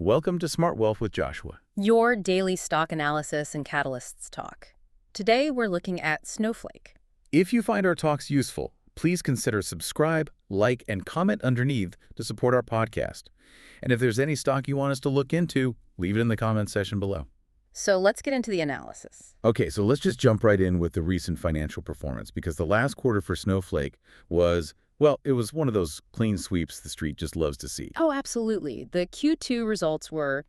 Welcome to Smart Wealth with Joshua. Your daily stock analysis and catalysts talk. Today we're looking at Snowflake. If you find our talks useful, please consider subscribe, like, and comment underneath to support our podcast. And if there's any stock you want us to look into, leave it in the comments section below. So let's get into the analysis. Okay, so let's just jump right in with the recent financial performance, because the last quarter for Snowflake was, well, it was one of those clean sweeps the street just loves to see. Oh, absolutely. The Q2 results were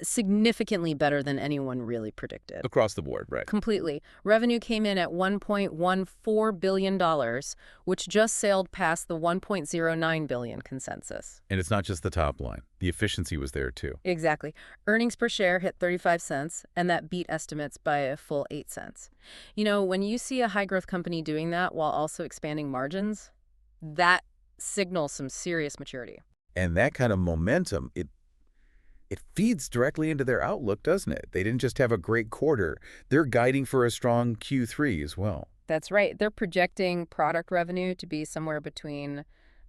significantly better than anyone really predicted. Across the board, right? Completely. Revenue came in at $1.14 billion, which just sailed past the $1.09 billion consensus. And it's not just the top line. The efficiency was there too. Exactly. Earnings per share hit 35 cents, and that beat estimates by a full 8 cents. You know, when you see a high-growth company doing that while also expanding margins, that signals some serious maturity. And that kind of momentum, it feeds directly into their outlook, doesn't it? They didn't just have a great quarter. They're guiding for a strong Q3 as well. That's right. They're projecting product revenue to be somewhere between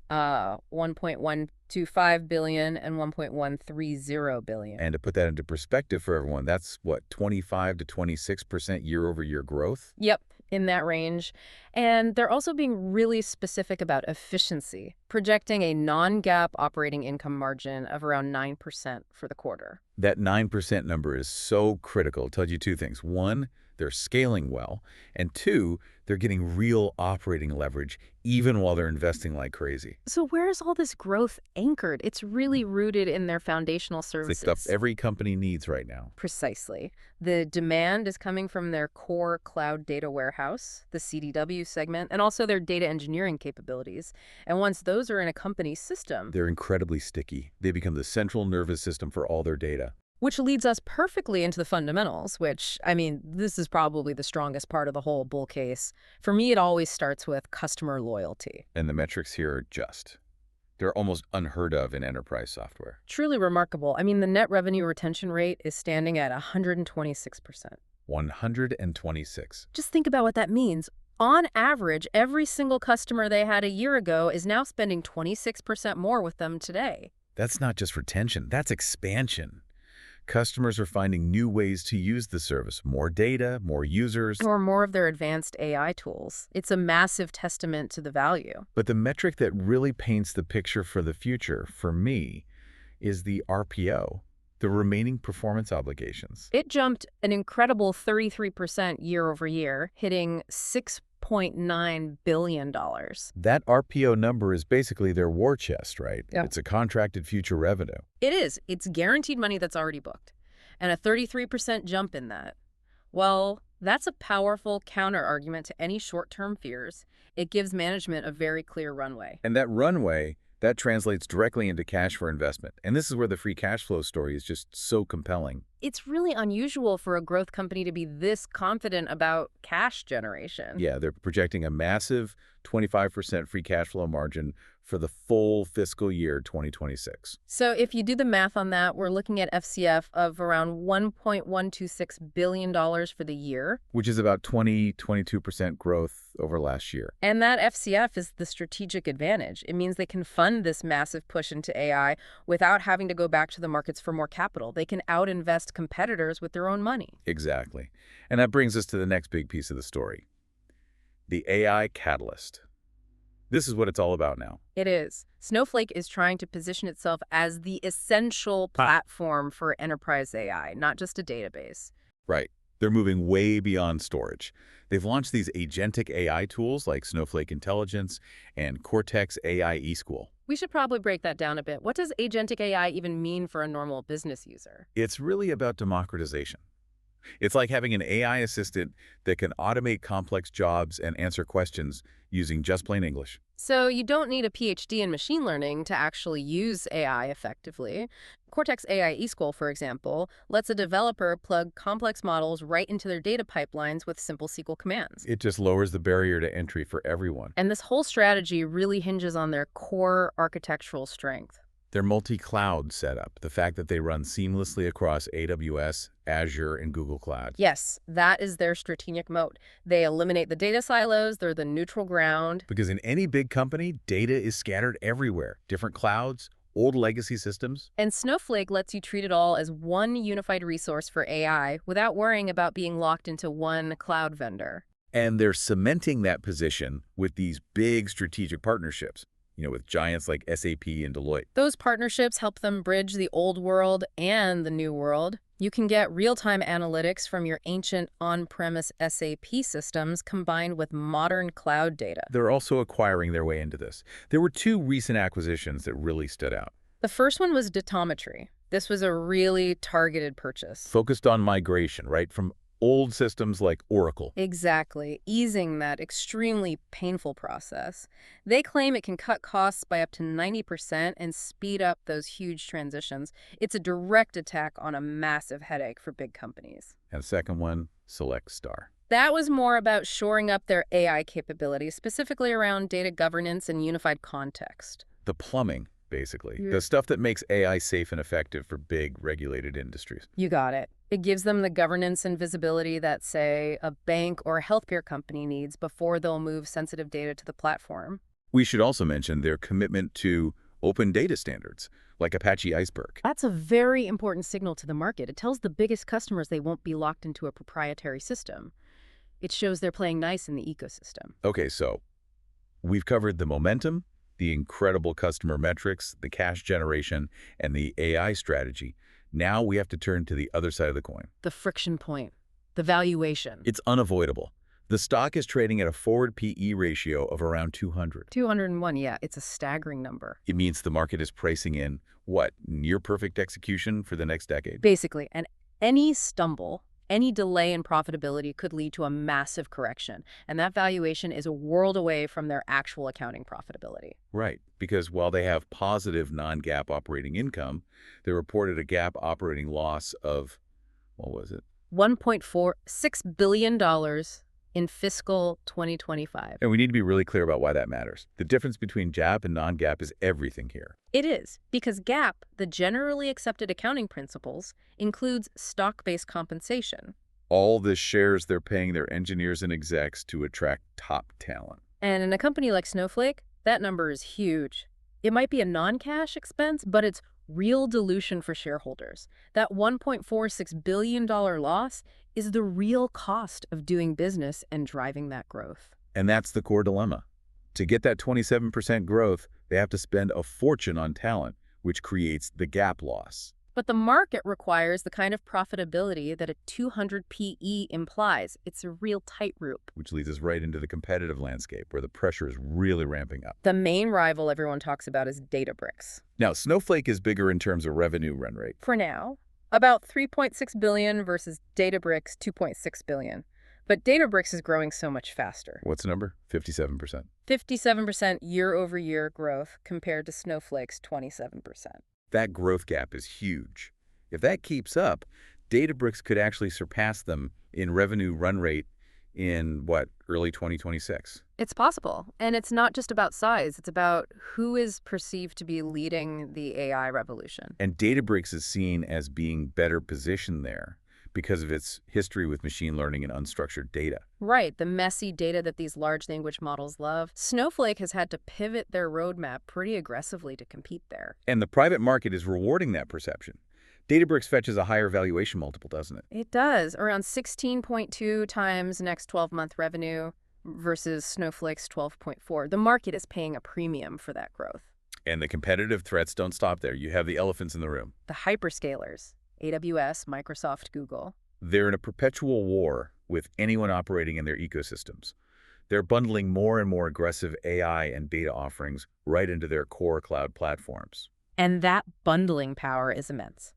$1.125 billion and $1.130 billion. And to put that into perspective for everyone, that's what, 25 to 26% year-over-year growth? Yep, in that range. And they're also being really specific about efficiency, projecting a non-GAAP operating income margin of around 9% for the quarter. That 9% number is so critical. It tells you two things. One, they're scaling well. And two, they're getting real operating leverage even while they're investing like crazy. So where is all this growth anchored? It's really rooted in their foundational services. The stuff every company needs right now. Precisely. The demand is coming from their core cloud data warehouse, the CDW segment, and also their data engineering capabilities. And once those are in a company's system, they're incredibly sticky. They become the central nervous system for all their data. Which leads us perfectly into the fundamentals, which, I mean, this is probably the strongest part of the whole bull case. For me, it always starts with customer loyalty. And the metrics here are they're almost unheard of in enterprise software. Truly remarkable. I mean, the net revenue retention rate is standing at 126%. 126. Just think about what that means. On average, every single customer they had a year ago is now spending 26% more with them today. That's not just retention, that's expansion. Customers are finding new ways to use the service, more data, more users. Or more of their advanced AI tools. It's a massive testament to the value. But the metric that really paints the picture for the future, for me, is the RPO, the remaining performance obligations. It jumped an incredible 33% year over year, hitting $6.9 billion. That RPO number is basically their war chest, right? Yeah. It's a contracted future revenue. It is. It's guaranteed money that's already booked. And a 33% jump in that. Well, that's a powerful counter-argument to any short-term fears. It gives management a very clear runway. And that runway, that translates directly into cash for investment. And this is where the free cash flow story is just so compelling. It's really unusual for a growth company to be this confident about cash generation. Yeah, they're projecting a massive 25% free cash flow margin for the full fiscal year 2026. So if you do the math on that, we're looking at FCF of around $1.126 billion for the year. Which is about 22% growth over last year. And that FCF is the strategic advantage. It means they can fund this massive push into AI without having to go back to the markets for more capital. They can out-invest competitors with their own money. Exactly. And that brings us to the next big piece of the story. The AI catalyst. This is what it's all about now. It is. Snowflake is trying to position itself as the essential platform for enterprise AI, not just a database. Right. They're moving way beyond storage. They've launched these agentic AI tools like Snowflake Intelligence and Cortex AI eSchool. We should probably break that down a bit. What does agentic AI even mean for a normal business user? It's really about democratization. It's like having an AI assistant that can automate complex jobs and answer questions using just plain English. So you don't need a PhD in machine learning to actually use AI effectively. Cortex AI eSchool, for example, lets a developer plug complex models right into their data pipelines with simple SQL commands. It just lowers the barrier to entry for everyone. And this whole strategy really hinges on their core architectural strength. Their multi-cloud setup, the fact that they run seamlessly across AWS, Azure, and Google Cloud. Yes, that is their strategic moat. They eliminate the data silos, they're the neutral ground. Because in any big company, data is scattered everywhere. Different clouds, old legacy systems. And Snowflake lets you treat it all as one unified resource for AI without worrying about being locked into one cloud vendor. And they're cementing that position with these big strategic partnerships, with giants like SAP and Deloitte. Those partnerships help them bridge the old world and the new world. You can get real-time analytics from your ancient on-premise SAP systems combined with modern cloud data. They're also acquiring their way into this. There were two recent acquisitions that really stood out. The first one was Datometry. This was a really targeted purchase. Focused on migration, right, from old systems like Oracle. Exactly, easing that extremely painful process. They claim it can cut costs by up to 90% and speed up those huge transitions. It's a direct attack on a massive headache for big companies. And the second one, Select Star. That was more about shoring up their AI capabilities, specifically around data governance and unified context. The plumbing, basically. Yeah. The stuff that makes AI safe and effective for big, regulated industries. You got it. It gives them the governance and visibility that, say, a bank or a healthcare company needs before they'll move sensitive data to the platform. We should also mention their commitment to open data standards, like Apache Iceberg. That's a very important signal to the market. It tells the biggest customers they won't be locked into a proprietary system. It shows they're playing nice in the ecosystem. Okay, so we've covered the momentum, the incredible customer metrics, the cash generation, and the AI strategy. Now we have to turn to the other side of the coin. The friction point, the valuation. It's unavoidable. The stock is trading at a forward PE ratio of around 200. 201, yeah, it's a staggering number. It means the market is pricing in, what, near perfect execution for the next decade? Basically, and any stumble, any delay in profitability could lead to a massive correction, and that valuation is a world away from their actual accounting profitability. Right, because while they have positive non-GAAP operating income, they reported a GAAP operating loss of, what was it? $1.46 billion in fiscal 2025. And we need to be really clear about why that matters. The difference between GAAP and non-GAAP is everything here. It is, because GAAP, the generally accepted accounting principles, includes stock-based compensation. All the shares they're paying their engineers and execs to attract top talent. And in a company like Snowflake, that number is huge. It might be a non-cash expense, but it's real dilution for shareholders. That $1.46 billion loss is the real cost of doing business and driving that growth. And that's the core dilemma. To get that 27% growth, they have to spend a fortune on talent, which creates the GAAP loss. But the market requires the kind of profitability that a 200 PE implies. It's a real tightrope. Which leads us right into the competitive landscape, where the pressure is really ramping up. The main rival everyone talks about is Databricks. Now, Snowflake is bigger in terms of revenue run rate. For now, about $3.6 billion versus Databricks' $2.6 billion. But Databricks is growing so much faster. What's the number? 57%. 57% year-over-year growth compared to Snowflake's 27%. That growth gap is huge. If that keeps up, Databricks could actually surpass them in revenue run rate in, early 2026. It's possible. And it's not just about size. It's about who is perceived to be leading the AI revolution. And Databricks is seen as being better positioned there because of its history with machine learning and unstructured data. Right, the messy data that these large language models love. Snowflake has had to pivot their roadmap pretty aggressively to compete there. And the private market is rewarding that perception. Databricks fetches a higher valuation multiple, doesn't it? It does, around 16.2 times next 12-month revenue versus Snowflake's 12.4. The market is paying a premium for that growth. And the competitive threats don't stop there. You have the elephants in the room. The hyperscalers, AWS, Microsoft, Google. They're in a perpetual war with anyone operating in their ecosystems. They're bundling more and more aggressive AI and data offerings right into their core cloud platforms. And that bundling power is immense.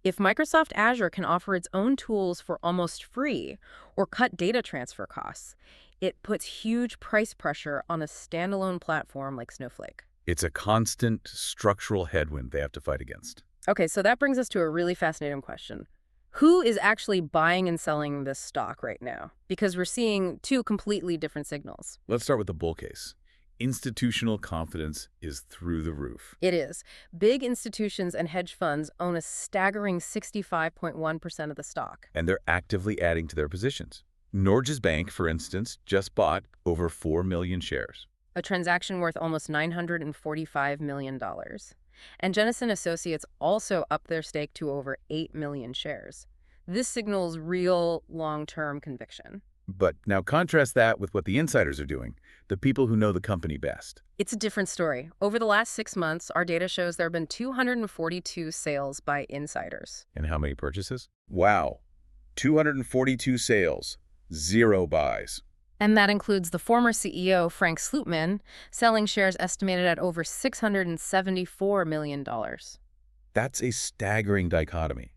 If Microsoft Azure can offer its own tools for almost free or cut data transfer costs, it puts huge price pressure on a standalone platform like Snowflake. It's a constant structural headwind they have to fight against. Okay, so that brings us to a really fascinating question. Who is actually buying and selling this stock right now? Because we're seeing two completely different signals. Let's start with the bull case. Institutional confidence is through the roof. It is. Big institutions and hedge funds own a staggering 65.1% of the stock. And they're actively adding to their positions. Norges Bank, for instance, just bought over 4 million shares. A transaction worth almost $945 million. And Jennison Associates also upped their stake to over 8 million shares. This signals real long-term conviction. But now contrast that with what the insiders are doing, the people who know the company best. It's a different story. Over the last 6 months, our data shows there have been 242 sales by insiders. And how many purchases? Wow, 242 sales, 0 buys. And that includes the former CEO, Frank Slootman, selling shares estimated at over $674 million. That's a staggering dichotomy.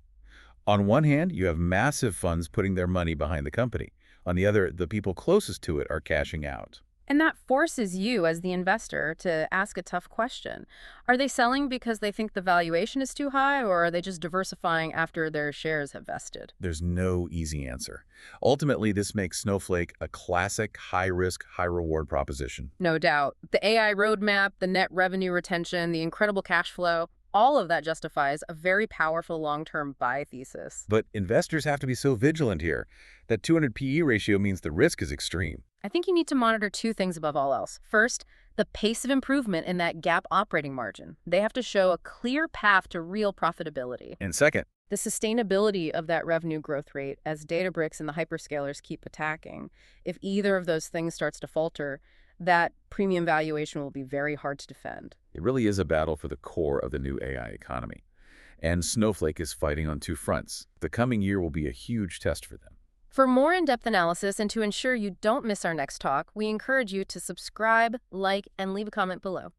On one hand, you have massive funds putting their money behind the company. On the other, the people closest to it are cashing out. And that forces you, as the investor, to ask a tough question. Are they selling because they think the valuation is too high, or are they just diversifying after their shares have vested? There's no easy answer. Ultimately, this makes Snowflake a classic high-risk, high-reward proposition. No doubt. The AI roadmap, the net revenue retention, the incredible cash flow, all of that justifies a very powerful long-term buy thesis. But investors have to be so vigilant here. That 200 PE ratio means the risk is extreme. I think you need to monitor two things above all else. First, the pace of improvement in that GAAP operating margin. They have to show a clear path to real profitability. And second, The sustainability of that revenue growth rate as Databricks and the hyperscalers keep attacking. If either of those things starts to falter, that premium valuation will be very hard to defend. it really is a battle for the core of the new AI economy. And Snowflake is fighting on two fronts. The coming year will be a huge test for them. For more in-depth analysis and to ensure you don't miss our next talk, we encourage you to subscribe, like, and leave a comment below.